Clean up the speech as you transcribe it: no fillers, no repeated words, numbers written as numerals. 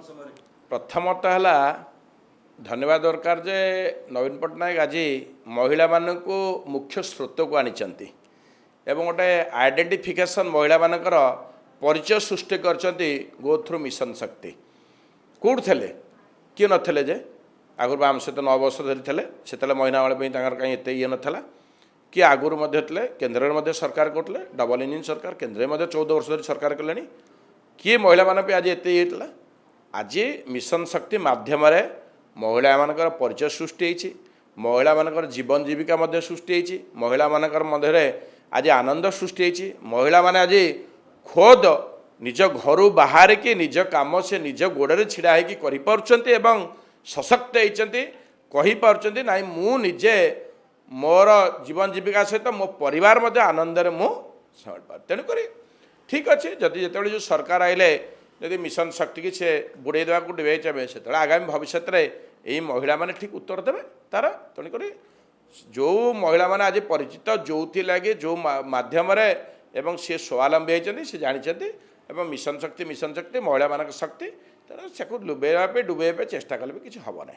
समय प्रथमतः है धन्यवाद दरकार जे नवीन पट्टनायक आज महिला मानक मुख्य स्रोत को आनी एवं गोटे आइडेंटिफिकेशन महिला मानकर परिचय सृष्टि कर गो थ्रू मिशन शक्ति कौट थे किए नथिले जे आगुरी बाम सहित 9 वर्ष धरी थे से महिला बेले कहीं एत ये नाला किए आगुरी केन्द्र में सरकार करते डबल इंजिन सरकार केन्द्र में 14 वर्ष धरी सरकार कले किए महिला मान आज एत ये आज मिशन शक्ति मध्यम महिला मानकर परिचय सृष्टि होती महिला मानकर जीवन जीविका मध्य सृष्टि होती महिला मानकर मध्य आज आनंद सृष्टि होती महिला माने आज खोद निज घर बाहर कि निज काम से निज गोड़े छिड़ा होकर सशक्त होती कहीपि ना मु निजे मोर जीवन जीविका सहित मो परिवार मध्य आनंद तेणुक ठीक अच्छे जदि जो जो सरकार आइले जदि मिशन शक्ति की से बुड़े देवा डिबे चाहे से आगामी भविष्य में यही महिला माने ठीक उत्तर देवे तार तेणुक जो महिला माने आज परिचित जो लगे जो माध्यम एवं सी स्वावलंबी होती सी जानते एवं मिशन शक्ति महिला मान शक्ति तेना से डुबे चेष्टा कले भी किसी हम ना।